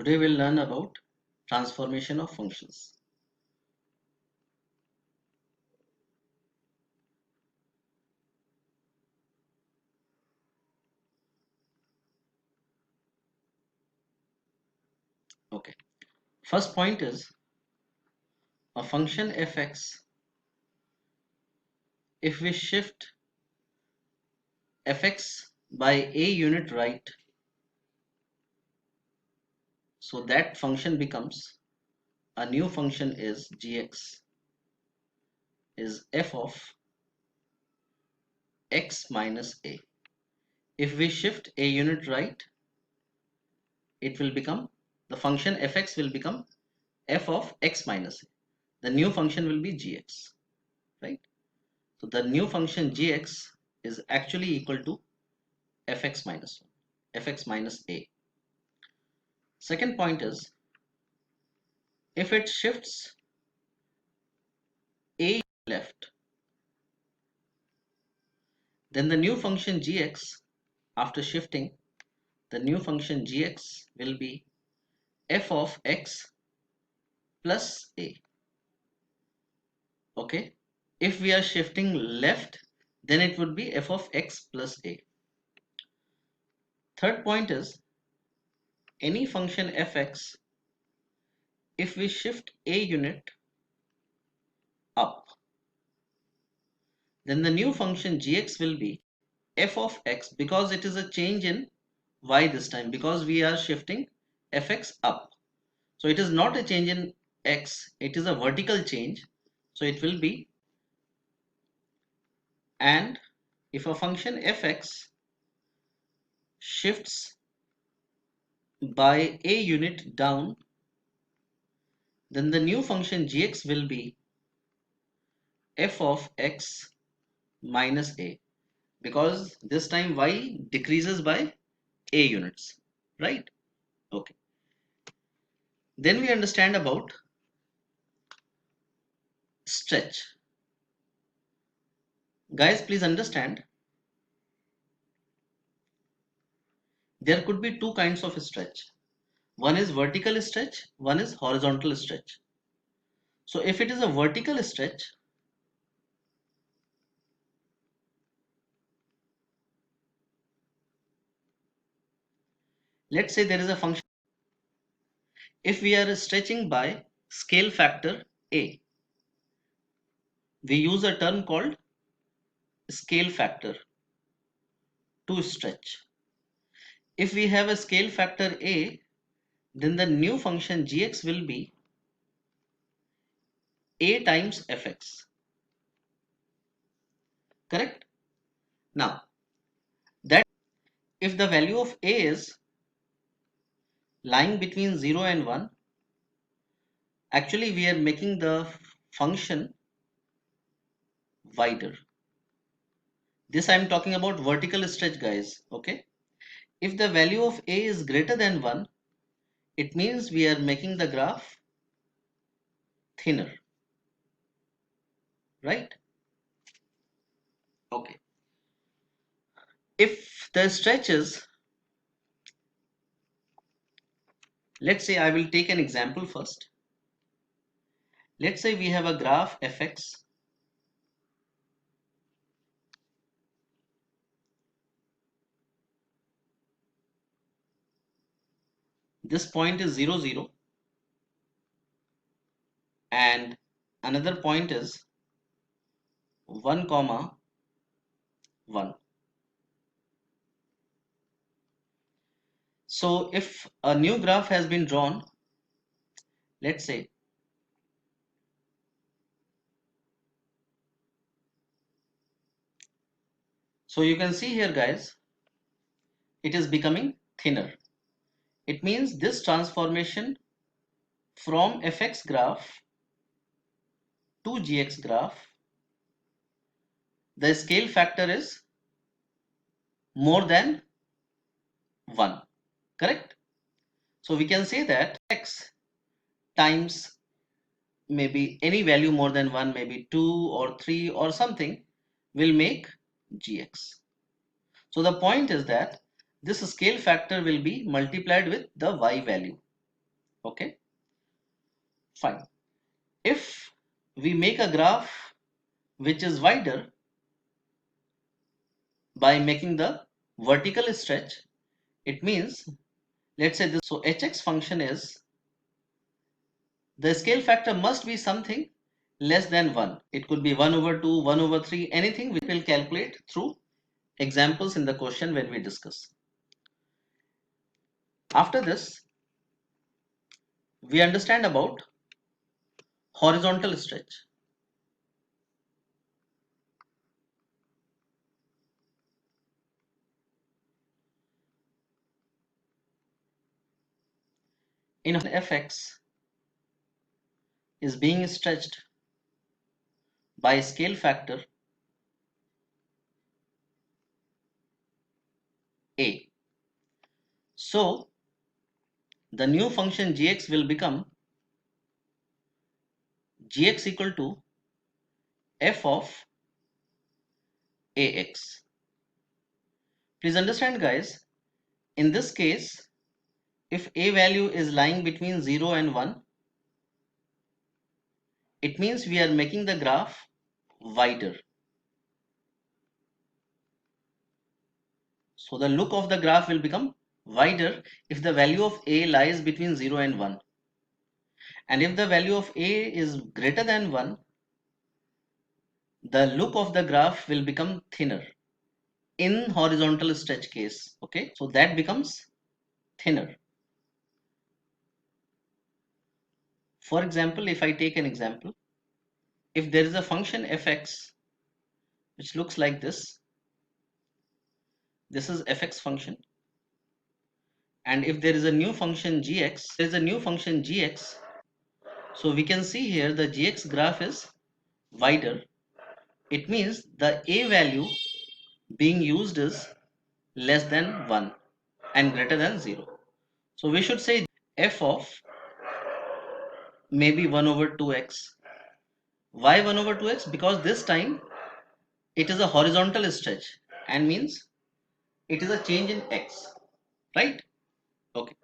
Today we'll learn about transformation of functions. Okay. First point is a function fx, if we shift fx by a unit right, so that function becomes a new function is gx is f of x minus a. If we shift a unit right, it will become the function fx will become f of x minus a. The new function will be gx, right? So the new function gx is actually equal to fx minus 1, fx minus a. Second point is, if it shifts a left, then the new function gx, after shifting, the new function gx will be f of x plus a. Okay, if we are shifting left, then it would be f of x plus a. Third point is, any function fx, if we shift a unit up, then the new function gx will be f of x, because it is a change in y this time, because we are shifting fx up. So it is not a change in x, it is a vertical change. So it will be, and if a function fx shifts by a unit down, then the new function gx will be f of x minus a, because this time y decreases by a units, right? Okay. Then we understand about stretch. Guys, please understand, there could be two kinds of stretch. One is vertical stretch, one is horizontal stretch. So if it is a vertical stretch, let's say there is a function, if we are stretching by scale factor a, we use a term called scale factor to stretch. If we have a scale factor a, then the new function gx will be a times fx. Correct? Now, that if the value of a is lying between 0 and 1, actually we are making the function wider. This I am talking about vertical stretch, guys. Okay. If the value of a is greater than 1, it means we are making the graph thinner, right? Okay. If the stretch is, let's say I will take an example first. Let's say we have a graph fx. This point is 0, 0, and another point is 1, 1. So if a new graph has been drawn, let's say so you can see here, guys, it is becoming thinner. It means this transformation from fx graph to gx graph, the scale factor is more than 1. Correct? So we can say that x times maybe any value more than 1, maybe 2 or 3 or something, will make gx. So the point is that this scale factor will be multiplied with the y value. Okay, fine. If we make a graph which is wider by making the vertical stretch, it means, let's say this, so hx function is, the scale factor must be something less than 1. It could be 1 over 2, 1 over 3, anything we will calculate through examples in the question when we discuss. After this, we understand about horizontal stretch. In fx is being stretched by scale factor a. So the new function gx will become gx equal to f of ax. Please understand guys, in this case, if a value is lying between 0 and 1, it means we are making the graph wider. So the look of the graph will become wider if the value of a lies between 0 and 1. And if the value of a is greater than 1, the look of the graph will become thinner in horizontal stretch case. Okay, so that becomes thinner. For example, if I take an example, if there is a function fx which looks like this is fx function, and if there is a new function gx, there is a new function gx, so we can see here the gx graph is wider. It means the a value being used is less than 1 and greater than 0. So we should say f of maybe 1 over 2x. Why 1 over 2x? Because this time it is a horizontal stretch and means it is a change in x, right? Okay.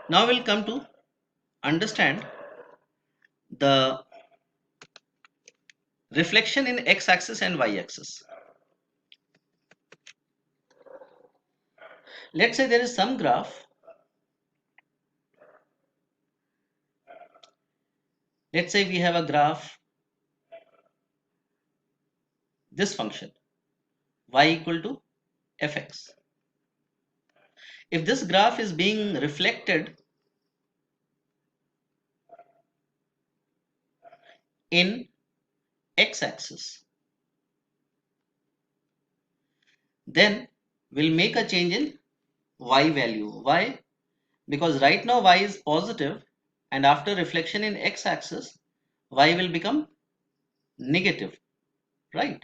Now we'll come to understand the reflection in x-axis and y-axis. Let's say there is some graph. Let's say we have a graph, this function y equal to fx. If this graph is being reflected in x-axis, then we'll make a change in y value. Why? Because right now y is positive, and after reflection in x-axis, y will become negative, right?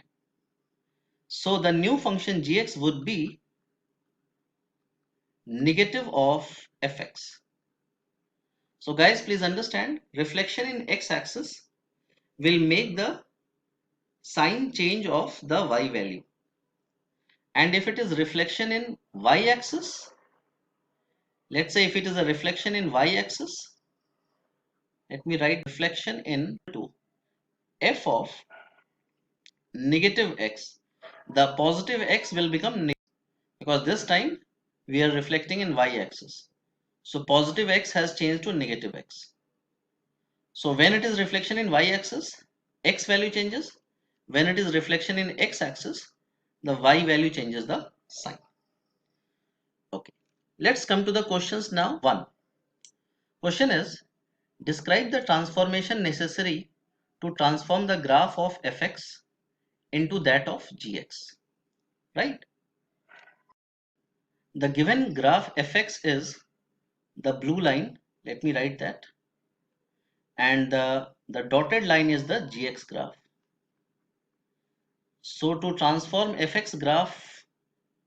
So the new function gx would be negative of fx. So guys, please understand, reflection in x-axis will make the sign change of the y value. And if it is reflection in y-axis, let's say if it is a reflection in y-axis, let me write reflection in to f of negative x. The positive x will become negative because this time we are reflecting in y-axis. So positive x has changed to negative x. So when it is reflection in y-axis, x value changes. When it is reflection in x-axis, the y value changes the sign. Okay, let's come to the questions now. One question is, describe the transformation necessary to transform the graph of fx into that of gx, right? The given graph fx is the blue line, let me write that, and the dotted line is the gx graph. So to transform fx graph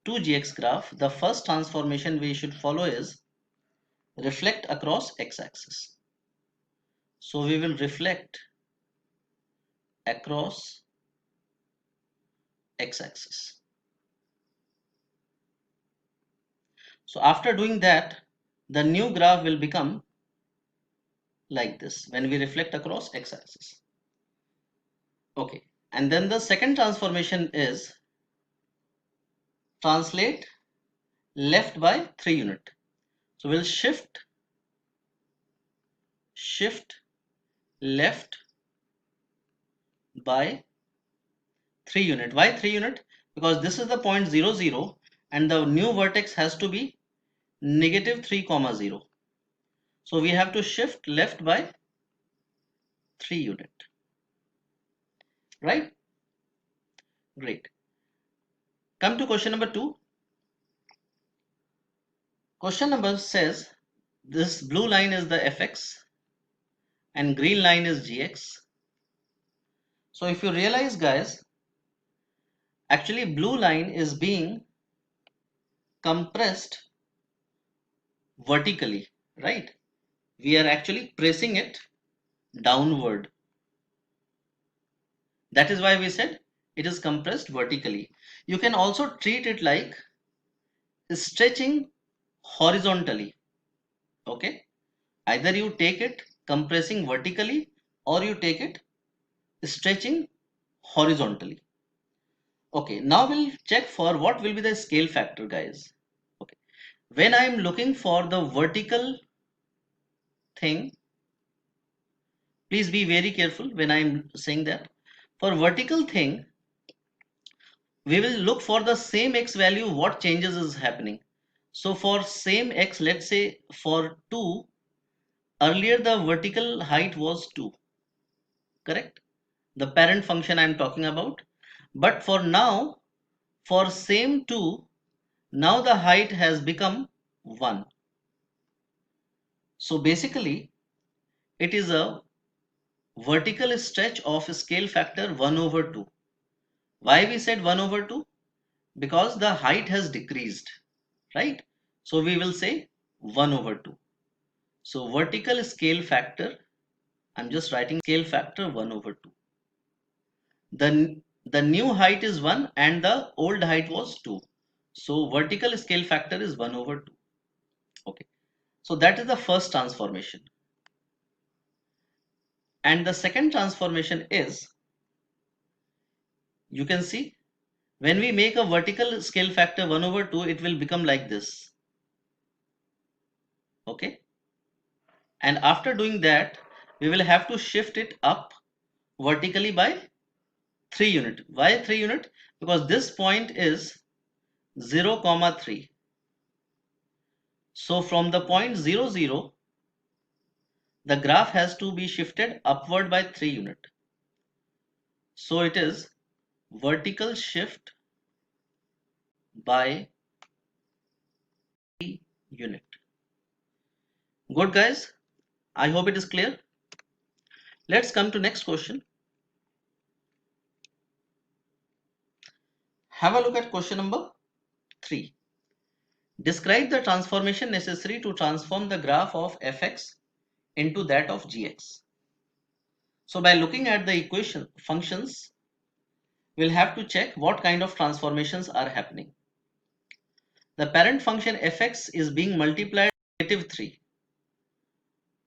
to gx graph, the first transformation we should follow is reflect across x-axis. So we will reflect across x-axis. So after doing that, the new graph will become like this when we reflect across x-axis. Okay, and then the second transformation is translate left by 3 unit. So we'll shift left by 3 unit. Why 3 unit? Because this is the point 0 0 and the new vertex has to be negative 3 comma 0. So we have to shift left by 3 unit, right? Great. Come to question number 2. Question number says this blue line is the fx and green line is gx. So if you realize, guys, actually blue line is being compressed vertically, right? We are actually pressing it downward. That is why we said it is compressed vertically. You can also treat it like stretching horizontally. Okay, either you take it compressing vertically or you take it stretching horizontally. Okay, now we'll check for what will be the scale factor, guys. Okay, when I am looking for the vertical thing, please be very careful when I am saying that. For vertical thing, we will look for the same x value, what changes is happening. So for same x, let's say for 2, earlier the vertical height was 2, correct? The parent function I am talking about. But for now, for same 2, now the height has become 1. So basically, it is a vertical stretch of scale factor 1 over 2. Why we said 1 over 2? Because the height has decreased, right? So we will say 1 over 2. So vertical scale factor, I'm just writing scale factor 1 over 2. The new height is 1 and the old height was 2. So vertical scale factor is 1 over 2. Okay. So that is the first transformation. And the second transformation is, you can see, when we make a vertical scale factor 1 over 2, it will become like this. Okay. And after doing that, we will have to shift it up vertically by 3 unit. Why 3 unit? Because this point is 0 comma 3. So from the point 0 0, the graph has to be shifted upward by 3 unit. So it is vertical shift by 3 unit. Good, guys. I hope it is clear. Let's come to next question. Have a look at question number 3. Describe the transformation necessary to transform the graph of fx into that of gx. So by looking at the equation functions, we'll have to check what kind of transformations are happening. The parent function fx is being multiplied by -3.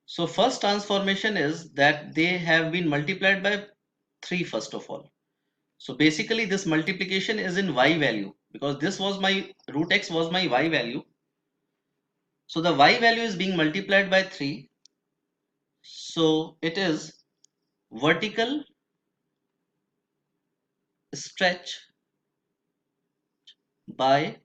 So first transformation is that they have been multiplied by 3 first of all. So basically this multiplication is in y value, because this was my root x was my y value. So the y value is being multiplied by 3. So it is vertical stretch by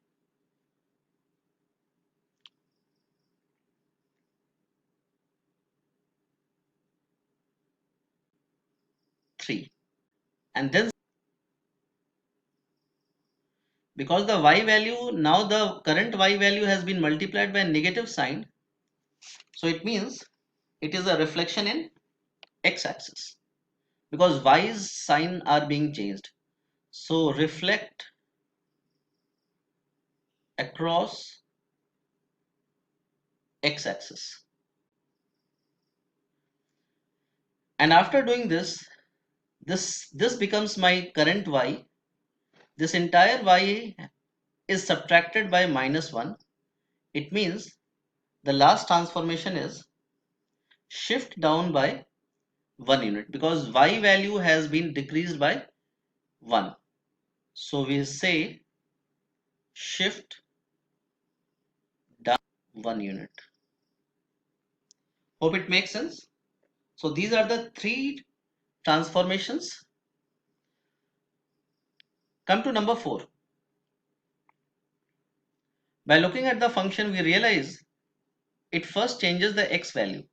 3. And then because the y value, now the current y value has been multiplied by a negative sign, so it means it is a reflection in x-axis, because y's sign are being changed. So reflect across x-axis. And after doing this, this becomes my current y. This entire y is subtracted by -1. It means the last transformation is shift down by 1 unit because y value has been decreased by 1. So we say shift down 1 unit. Hope it makes sense. So these are the three transformations. Come to number 4. By looking at the function, we realize it first changes the x value.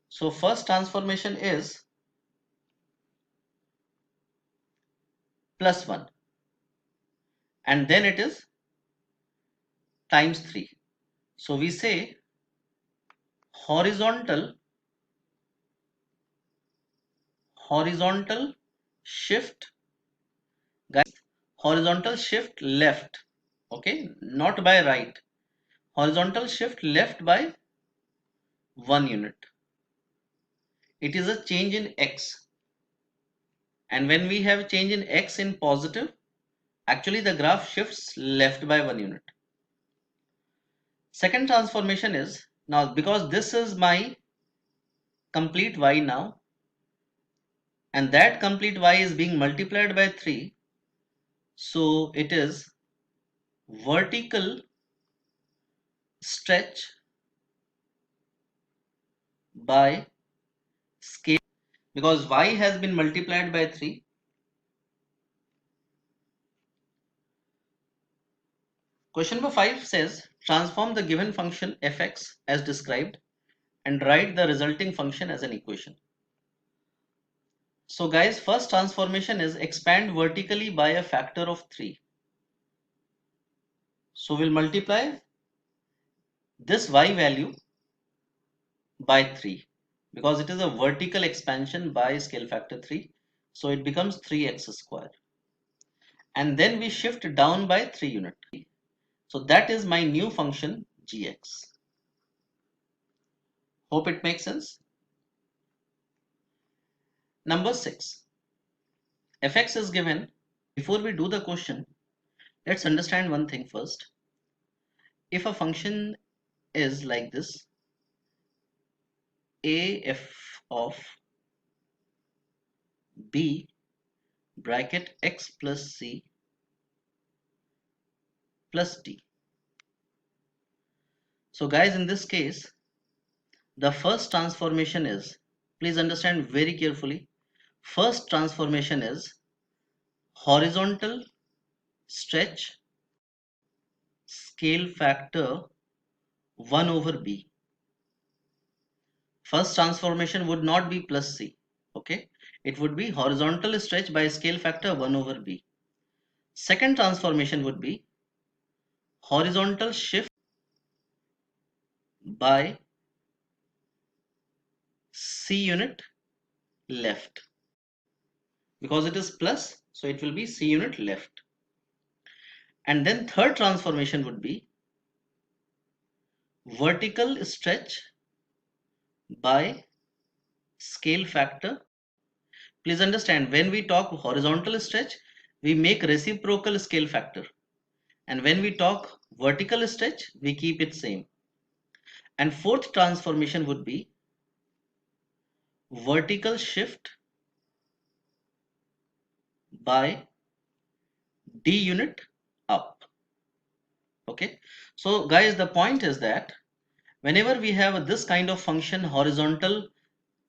So first transformation is plus 1 and then it is times 3. So we say horizontal shift, guys, horizontal shift left, okay, not by right, horizontal shift left by 1 unit. It is a change in x, and when we have change in x in positive, actually the graph shifts left by 1 unit. Second transformation is, now because this is my complete y now, and that complete y is being multiplied by 3, so it is vertical stretch by scale, because y has been multiplied by 3. Question number 5 says transform the given function fx as described and write the resulting function as an equation. So guys, first transformation is expand vertically by a factor of 3. So we'll multiply this y value by 3 because it is a vertical expansion by scale factor 3. So it becomes 3x square. And then we shift down by 3 unit. So that is my new function gx. Hope it makes sense. Number 6. Fx is given. Before we do the question, let's understand one thing first. If a function is like this, af of b bracket x plus c plus d. So guys, in this case, the first transformation is, please understand very carefully, first transformation is horizontal stretch scale factor 1 over b. First transformation would not be plus c, okay, it would be horizontal stretch by scale factor 1 over b. Second transformation would be horizontal shift by c unit left, because it is plus, so it will be c unit left. And then third transformation would be vertical stretch by scale factor. Please understand, when we talk horizontal stretch, we make reciprocal scale factor, and when we talk vertical stretch, we keep it same. And fourth transformation would be vertical shift by d unit up. Okay, so guys, the point is that whenever we have this kind of function, horizontal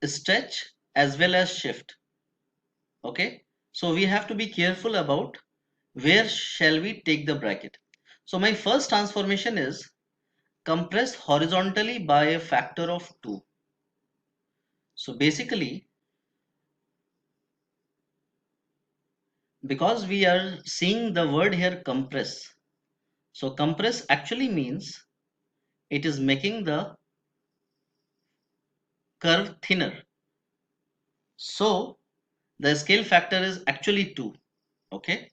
stretch as well as shift, okay, so we have to be careful about where shall we take the bracket. So my first transformation is compress horizontally by a factor of 2. So basically, because we are seeing the word here compress, so compress actually means it is making the curve thinner. So the scale factor is actually 2, okay,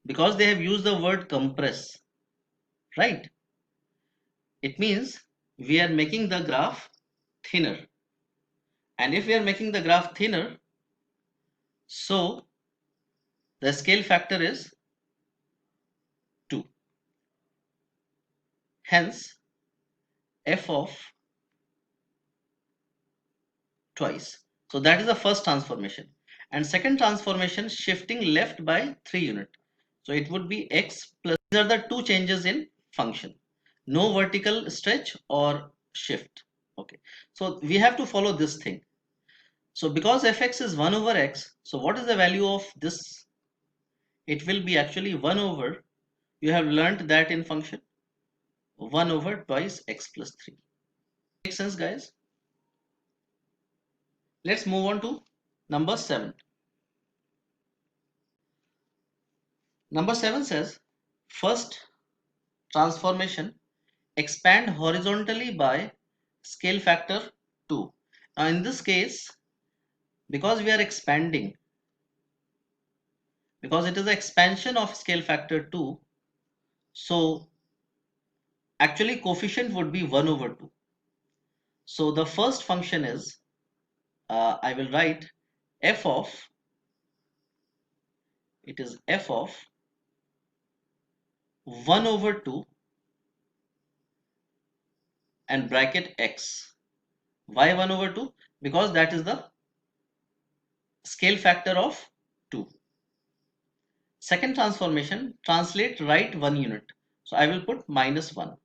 because they have used the word compress, right? It means we are making the graph thinner, and if we are making the graph thinner, so the scale factor is 2. Hence f of twice. So that is the first transformation. And second transformation, shifting left by 3 unit. So it would be x plus, these are the two changes in function. No vertical stretch or shift. Okay. So we have to follow this thing. So because fx is 1 over x, so what is the value of this? It will be actually 1 over, you have learned that in function, 1 over twice x plus 3. Makes sense, guys? Let's move on to number 7. Number 7 says, first transformation, expand horizontally by scale factor 2. Now in this case, because we are expanding, because it is the expansion of scale factor 2, so actually coefficient would be 1 over 2. So the first function is, I will write f of, it is f of 1 over 2 and bracket x. Why 1 over 2? Because that is the scale factor of 2. Second transformation, translate right 1 unit. So I will put minus 1.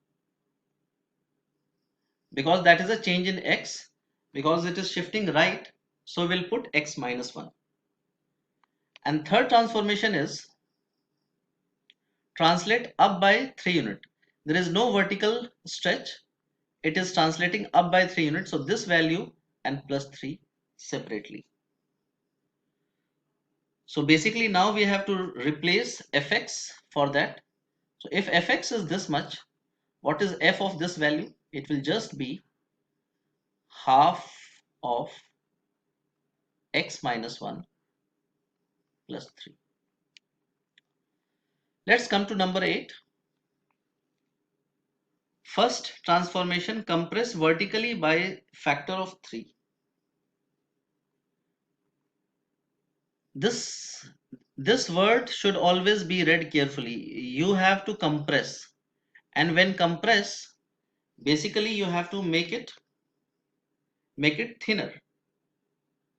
Because that is a change in x. Because it is shifting right. So we'll put x minus 1. And third transformation is translate up by 3 unit. There is no vertical stretch. It is translating up by 3 units. So this value and plus 3 separately. So basically now we have to replace fx for that. So if fx is this much, what is f of this value? It will just be half of x minus 1 plus 3. Let's come to number 8. First transformation, compress vertically by factor of 3. This word should always be read carefully. You have to compress, and when compress, basically you have to make it thinner.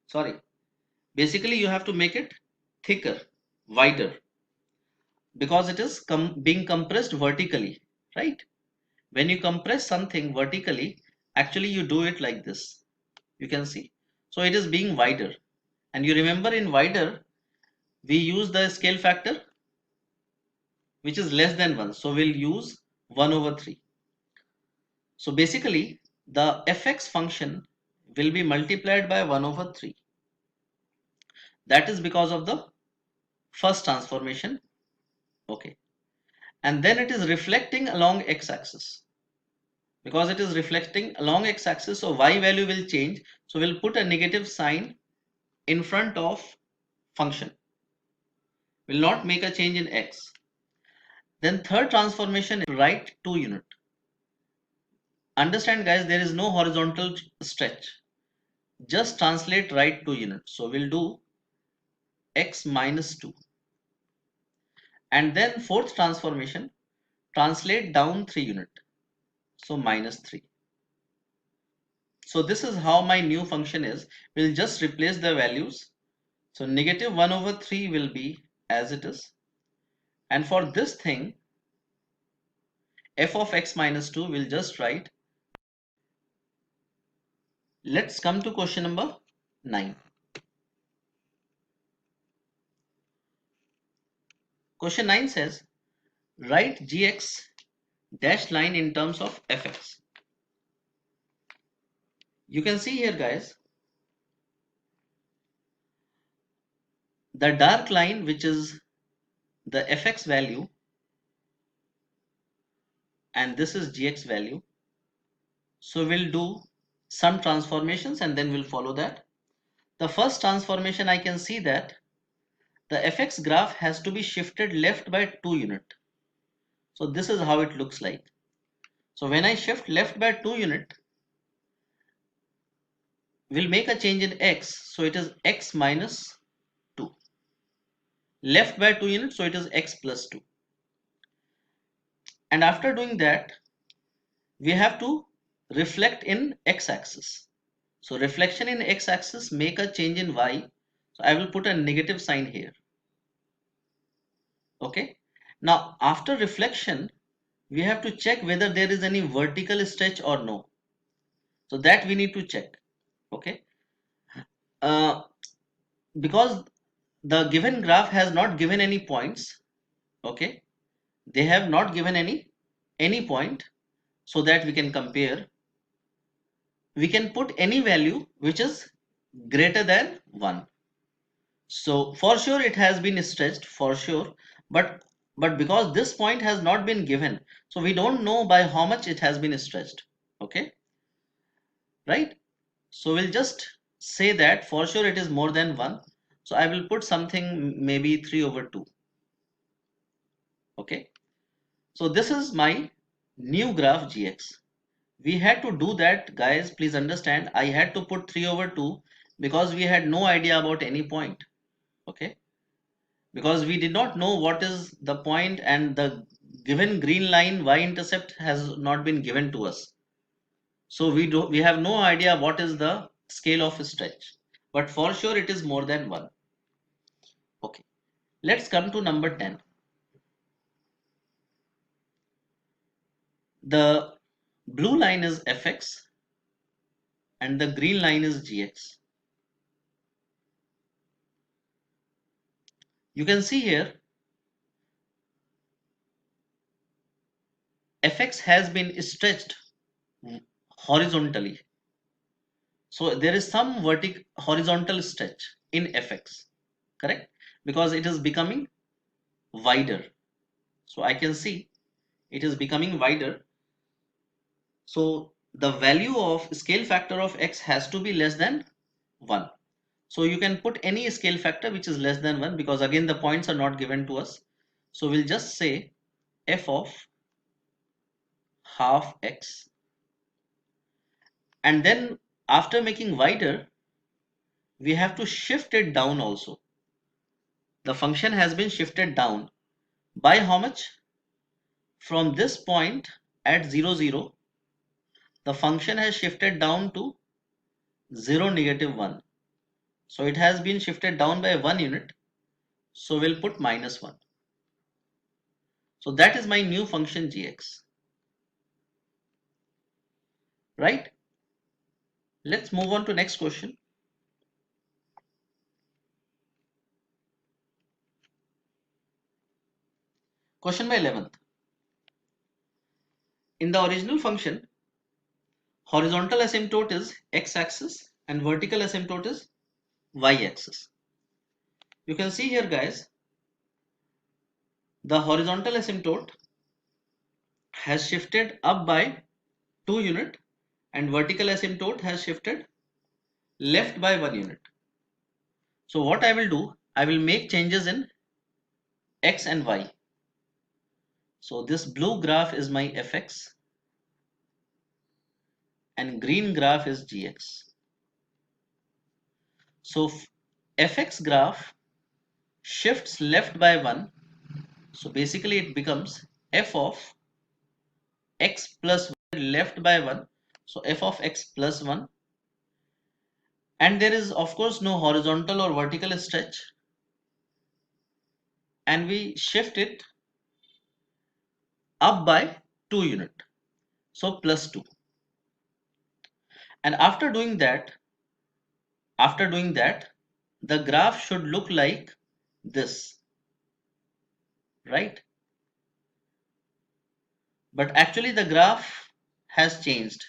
Sorry, basically you have to make it thicker, wider, because it is being compressed vertically, right? When you compress something vertically, actually you do it like this. You can see. So it is being wider. And you remember in wider, we use the scale factor, which is less than 1. So we'll use 1 over 3. So basically, the fx function will be multiplied by 1 over 3. That is because of the first transformation. Okay. And then it is reflecting along x-axis. Because it is reflecting along x-axis, so y value will change. So we'll put a negative sign in front of function. Will not make a change in x. Then third transformation, right 2 unit. Understand guys, there is no horizontal stretch. Just translate right 2 unit. So we'll do x minus 2. And then fourth transformation, translate down 3 unit. So minus 3. So this is how my new function is. We'll just replace the values. So negative 1 over 3 will be as it is. And for this thing, f of x minus 2 will just write. Let's come to question number 9. Question 9 says, write gx dashed line in terms of fx. You can see here guys, the dark line, which is the fx value, and this is gx value. So we'll do some transformations and then we'll follow that. The first transformation, I can see that the fx graph has to be shifted left by 2 unit. So this is how it looks like. So when I shift left by 2 unit, we'll make a change in x. So it is x minus 2. Left by 2 units, so it is x plus 2. And after doing that, we have to reflect in x-axis. So reflection in x-axis make a change in y. So I will put a negative sign here. Okay. Now after reflection, we have to check whether there is any vertical stretch or no. So that we need to check. Okay. Because the given graph has not given any points. Okay. They have not given any point so that we can compare. We can put any value which is greater than 1. So for sure it has been stretched for sure, but because this point has not been given, so we don't know by how much it has been stretched. Okay, right? So we'll just say that for sure it is more than 1. So I will put something maybe 3/2. Okay, so this is my new graph gx. We had to do that, guys. Please understand, I had to put 3/2 because we had no idea about any point. Okay, because we did not know what is the point, and the given green line y-intercept has not been given to us. So we have no idea what is the scale of stretch, but for sure it is more than 1. Okay, let's come to number 10. The blue line is fx and the green line is gx. You can see here fx has been stretched horizontally. So there is some vertical horizontal stretch in fx, correct? Because it is becoming wider. So I can see it is becoming wider. So the value of scale factor of x has to be less than 1. So you can put any scale factor which is less than 1, because again the points are not given to us. So we'll just say f of half x, and then after making wider we have to shift it down also. The function has been shifted down by how much? From this point at 0 0, the function has shifted down to 0 -1. So it has been shifted down by 1 unit. So we'll put -1. So that is my new function gx, right? Let's move on to next question. Question by 11th. In the original function, horizontal asymptote is x-axis and vertical asymptote is y-axis. You can see here, guys, the horizontal asymptote has shifted up by 2 unit and vertical asymptote has shifted left by 1 unit. So what I will do, I will make changes in x and y. So this blue graph is my fx and green graph is gx. So fx graph shifts left by 1. So basically it becomes f of x plus 1 left by 1. So f of x plus 1, and there is of course no horizontal or vertical stretch, and we shift it up by 2 unit, so plus 2. And after doing that the graph should look like this, right? But actually the graph has changed.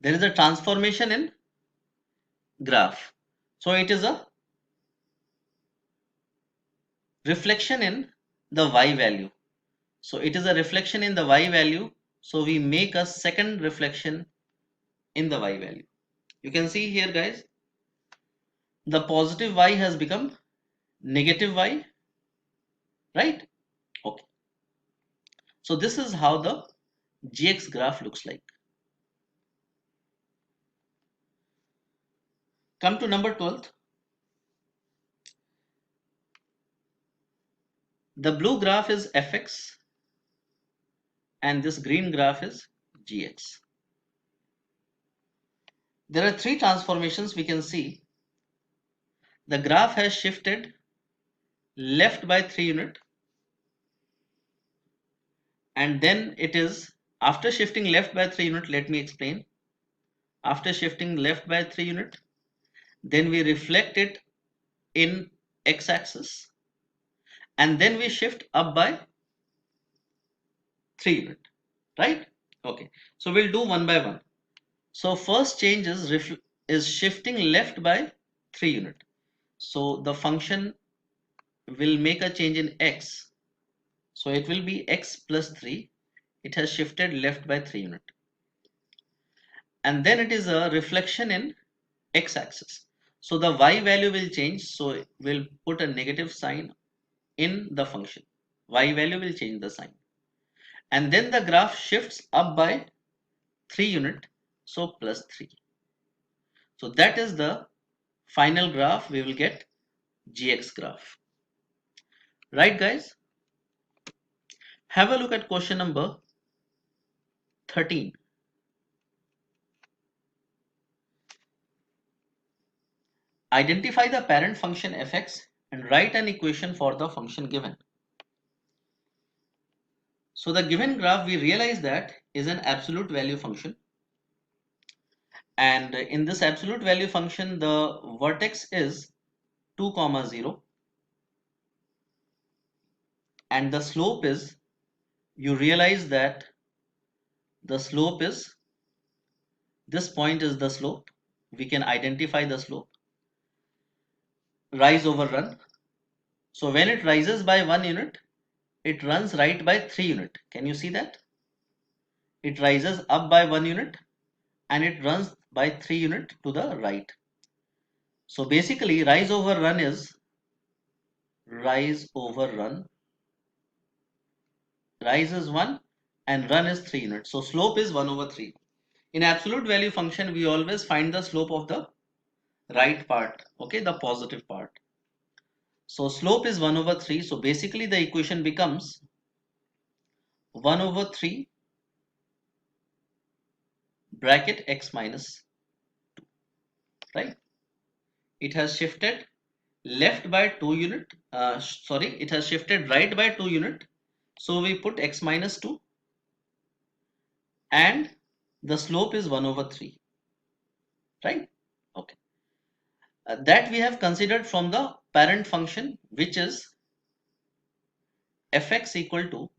There is a transformation in graph. So it is a reflection in the y value. So it is a reflection in the y value. So we make a second reflection in the y value. You can see here, guys, the positive y has become negative y, right? Okay. So this is how the gx graph looks like. Come to number 12th. The blue graph is fx and this green graph is gx. There are three transformations we can see. The graph has shifted left by 3 unit, and then it is, after shifting left by 3 unit, let me explain. After shifting left by 3 unit, then we reflect it in x-axis, and then we shift up by 3 unit, right? Okay, so we'll do one by one. So first change is shifting left by 3 unit. So the function will make a change in x. So it will be x plus 3. It has shifted left by 3 unit. And then it is a reflection in x-axis. So the y value will change. So we'll put a negative sign in the function. Y value will change the sign. And then the graph shifts up by 3 unit. So plus 3. So that is the final graph. We will get gx graph. Right, guys? Have a look at question number 13. Identify the parent function fx and write an equation for the function given. So the given graph, we realize that is an absolute value function. And in this absolute value function, the vertex is 2, 0. And the slope is, you realize that the slope is, this point is the slope. We can identify the slope. Rise over run. So when it rises by 1 unit, it runs right by 3 unit. Can you see that? It rises up by 1 unit and it runs by 3 unit to the right. So basically rise over run is rise over run. Rise is 1 and run is 3 units. So slope is 1 over 3. In absolute value function, we always find the slope of the right part, okay, the positive part. So slope is 1 over 3. So basically the equation becomes 1 over 3 bracket x minus 2, right? It has shifted left by 2 unit. It has shifted right by 2 unit. So we put x minus 2 and the slope is 1 over 3, right? Okay. That we have considered from the parent function, which is fx equal to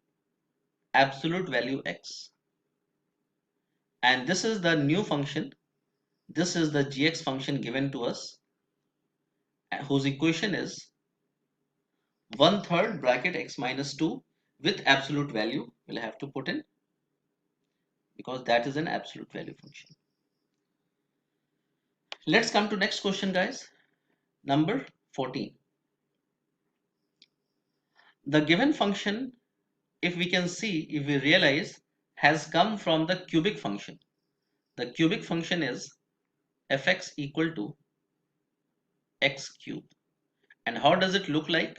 absolute value x. And this is the new function. This is the gx function given to us, whose equation is 1/3 bracket x minus 2 with absolute value. We'll have to put in, because that is an absolute value function. Let's come to next question, guys. Number 14. The given function, if we can see, if we realize, has come from the cubic function. The cubic function is fx equal to x cube. And how does it look like?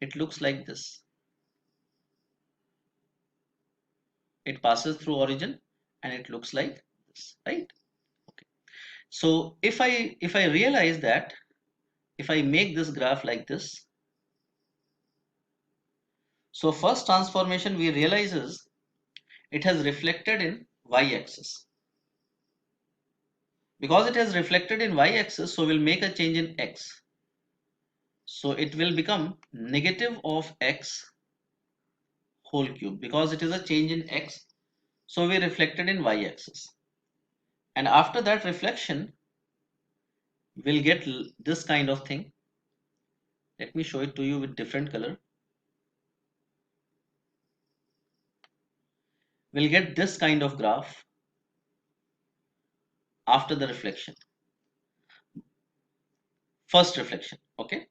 It looks like this. It passes through origin and it looks like this, right? Okay. So if I realize that, if I make this graph like this, so first transformation we realize is it has reflected in y-axis. Because it has reflected in y-axis, so we'll make a change in x. So it will become negative of x whole cube, because it is a change in x. So we reflected in y-axis. And after that reflection, we'll get this kind of thing. Let me show it to you with different color. We'll get this kind of graph after the reflection. First reflection, okay?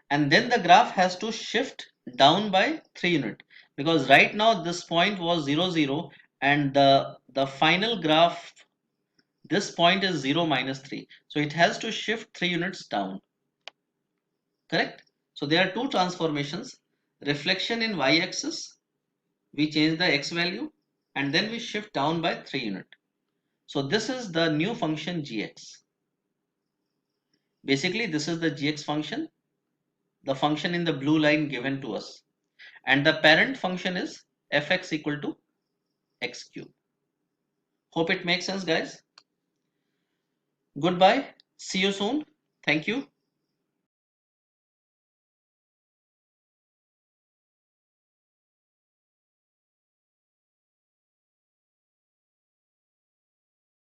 And then the graph has to shift down by 3 unit, because right now this point was 0, 0, and the final graph, this point is 0 minus 3. So it has to shift 3 units down, correct? So there are two transformations. Reflection in y-axis, we change the x value, and then we shift down by 3 unit. So this is the new function gx. Basically, this is the gx function, the function in the blue line given to us, and the parent function is fx equal to x cube. Hope it makes sense, guys. Goodbye. See you soon. Thank you.